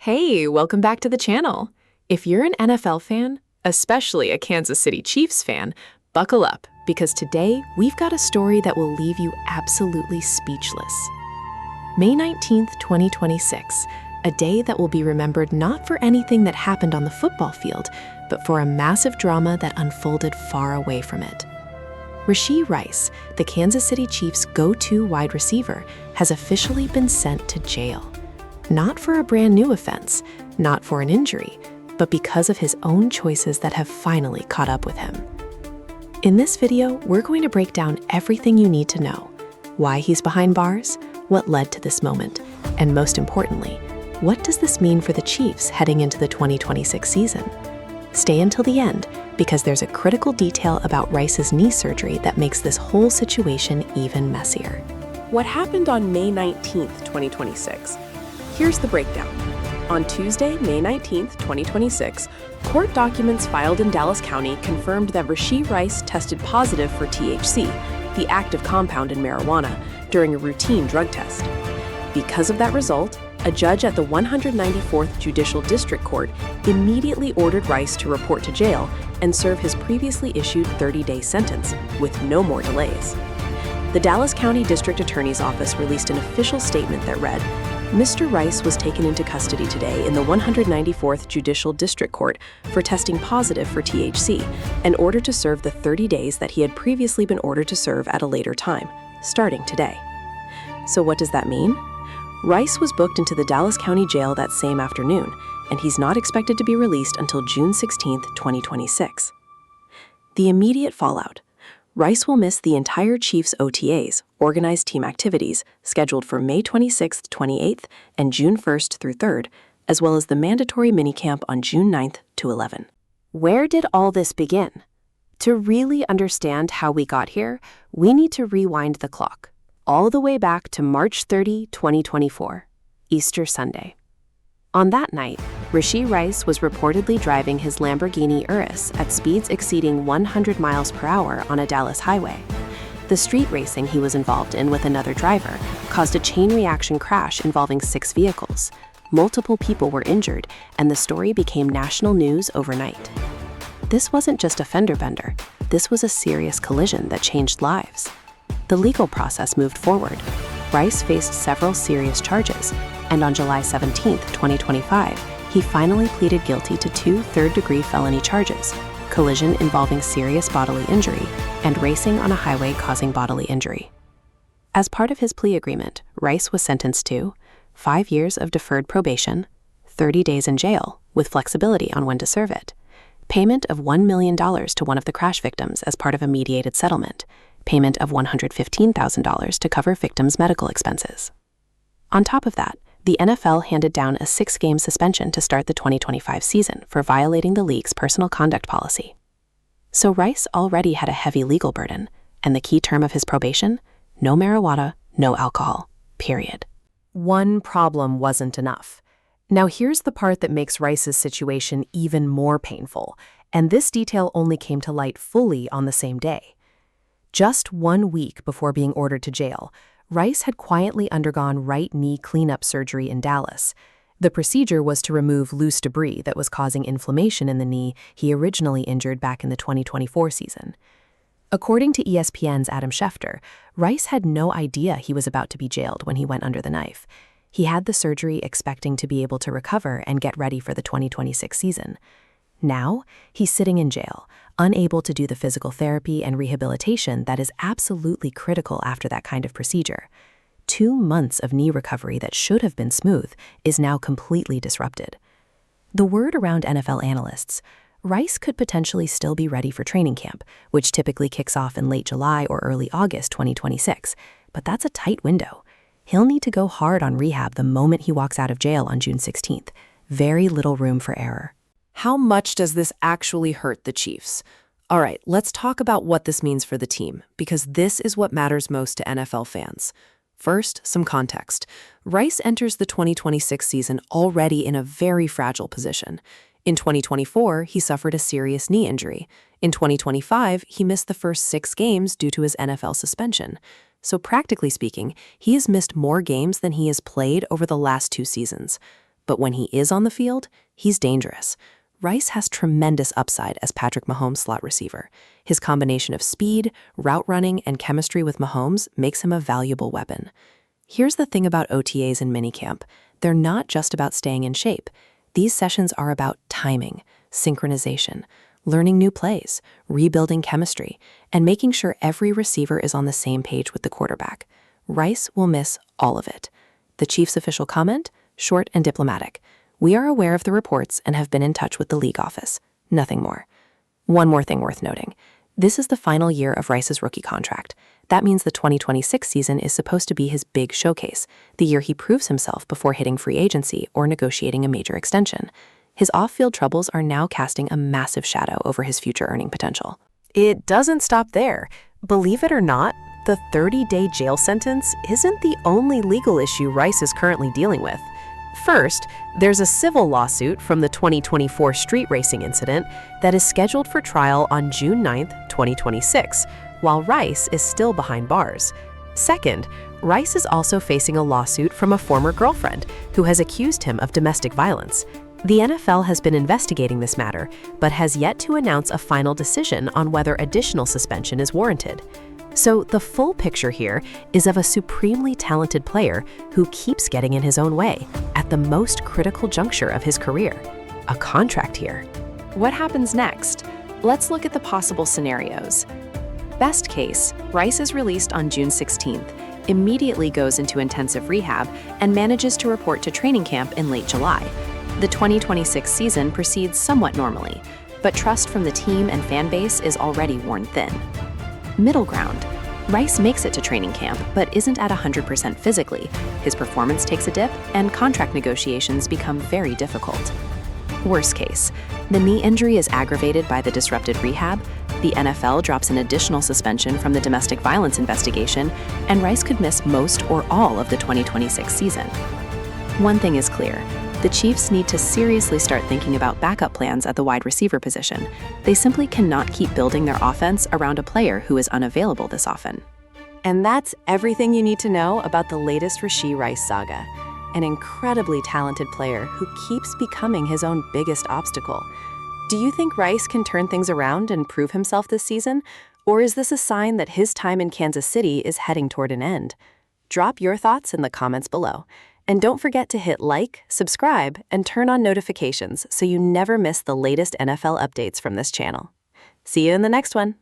Hey, welcome back to the channel. If you're an NFL fan, especially a Kansas City Chiefs fan, buckle up because today we've got a story that will leave you absolutely speechless. May 19th, 2026, a day that will be remembered not for anything that happened on the football field, but for a massive drama that unfolded far away from it. Rashee Rice, the Kansas City Chiefs' go-to wide receiver, has officially been sent to jail. Not for a brand new offense, not for an injury, but because of his own choices that have finally caught up with him. In this video, we're going to break down everything you need to know: why he's behind bars, what led to this moment, and most importantly, what does this mean for the Chiefs heading into the 2026 season? Stay until the end, because there's a critical detail about Rice's knee surgery that makes this whole situation even messier. What happened on May 19th, 2026? Here's the breakdown. On Tuesday, May 19th, 2026, court documents filed in Dallas County confirmed that Rashee Rice tested positive for THC, the active compound in marijuana, during a routine drug test. Because of that result, a judge at the 194th Judicial District Court immediately ordered Rice to report to jail and serve his previously issued 30-day sentence, with no more delays. The Dallas County District Attorney's Office released an official statement that read, "Mr. Rice was taken into custody today in the 194th Judicial District Court for testing positive for THC in order to serve the 30 days that he had previously been ordered to serve at a later time, starting today." So what does that mean? Rice was booked into the Dallas County Jail that same afternoon, and he's not expected to be released until June 16th, 2026. The immediate fallout: Rice will miss the entire Chiefs' OTAs, organized team activities, scheduled for May 26th, 28th, and June 1st through 3rd, as well as the mandatory minicamp on June 9th to 11th. Where did all this begin? To really understand how we got here, we need to rewind the clock, all the way back to March 30, 2024, Easter Sunday. On that night, Rashee Rice was reportedly driving his Lamborghini Urus at speeds exceeding 100 miles per hour on a Dallas highway. The street racing he was involved in with another driver caused a chain reaction crash involving 6 vehicles. Multiple people were injured, and the story became national news overnight. This wasn't just a fender bender. This was a serious collision that changed lives. The legal process moved forward. Rice faced several serious charges, and on July 17, 2025, he finally pleaded guilty to 2 third-degree felony charges: collision involving serious bodily injury and racing on a highway causing bodily injury. As part of his plea agreement, Rice was sentenced to 5 years of deferred probation, 30 days in jail with flexibility on when to serve it, payment of $1 million to one of the crash victims as part of a mediated settlement, payment of $115,000 to cover victims' medical expenses. On top of that, the NFL handed down a 6-game suspension to start the 2025 season for violating the league's personal conduct policy. So Rice already had a heavy legal burden, and the key term of his probation: no marijuana, no alcohol, period. One problem wasn't enough. Now here's the part that makes Rice's situation even more painful, and this detail only came to light fully on the same day. Just 1 week before being ordered to jail, Rice had quietly undergone right knee cleanup surgery in Dallas. The procedure was to remove loose debris that was causing inflammation in the knee he originally injured back in the 2024 season. According to ESPN's Adam Schefter, Rice had no idea he was about to be jailed when he went under the knife. He had the surgery expecting to be able to recover and get ready for the 2026 season. Now, he's sitting in jail, unable to do the physical therapy and rehabilitation that is absolutely critical after that kind of procedure. 2 months of knee recovery that should have been smooth is now completely disrupted. The word around NFL analysts: Rice could potentially still be ready for training camp, which typically kicks off in late July or early August 2026, but that's a tight window. He'll need to go hard on rehab the moment he walks out of jail on June 16th. Very little room for error. How much does this actually hurt the Chiefs? All right, let's talk about what this means for the team, because this is what matters most to NFL fans. First, some context. Rice enters the 2026 season already in a very fragile position. In 2024, he suffered a serious knee injury. In 2025, he missed the first 6 games due to his NFL suspension. So practically speaking, he has missed more games than he has played over the last 2 seasons. but when he is on the field, he's dangerous. Rice has tremendous upside as Patrick Mahomes' slot receiver. His combination of speed, route running, and chemistry with Mahomes makes him a valuable weapon. Here's the thing about OTAs and minicamp. They're not just about staying in shape. These sessions are about timing, synchronization, learning new plays, rebuilding chemistry, and making sure every receiver is on the same page with the quarterback. Rice will miss all of it. The Chiefs' official comment? Short and diplomatic. We are aware of the reports and have been in touch with the league office. Nothing more. One more thing worth noting. This is the final year of Rice's rookie contract. That means the 2026 season is supposed to be his big showcase, the year he proves himself before hitting free agency or negotiating a major extension. His off-field troubles are now casting a massive shadow over his future earning potential. It doesn't stop there. Believe it or not, the 30-day jail sentence isn't the only legal issue Rice is currently dealing with. First, there's a civil lawsuit from the 2024 street racing incident that is scheduled for trial on June 9, 2026, while Rice is still behind bars. Second, Rice is also facing a lawsuit from a former girlfriend who has accused him of domestic violence. The NFL has been investigating this matter, but has yet to announce a final decision on whether additional suspension is warranted. So the full picture here is of a supremely talented player who keeps getting in his own way at the most critical juncture of his career. A contract year. What happens next? Let's look at the possible scenarios. Best case, Rice is released on June 16th, immediately goes into intensive rehab, and manages to report to training camp in late July. The 2026 season proceeds somewhat normally, but trust from the team and fan base is already worn thin. Middle ground. Rice makes it to training camp, but isn't at 100% physically. His performance takes a dip, and contract negotiations become very difficult. Worst case. The knee injury is aggravated by the disrupted rehab, the NFL drops an additional suspension from the domestic violence investigation, and Rice could miss most or all of the 2026 season. One thing is clear. The Chiefs need to seriously start thinking about backup plans at the wide receiver position. They simply cannot keep building their offense around a player who is unavailable this often. And that's everything you need to know about the latest Rashee Rice saga. An incredibly talented player who keeps becoming his own biggest obstacle. Do you think Rice can turn things around and prove himself this season? Or is this a sign that his time in Kansas City is heading toward an end? Drop your thoughts in the comments below. And don't forget to hit like, subscribe, and turn on notifications so you never miss the latest NFL updates from this channel. See you in the next one.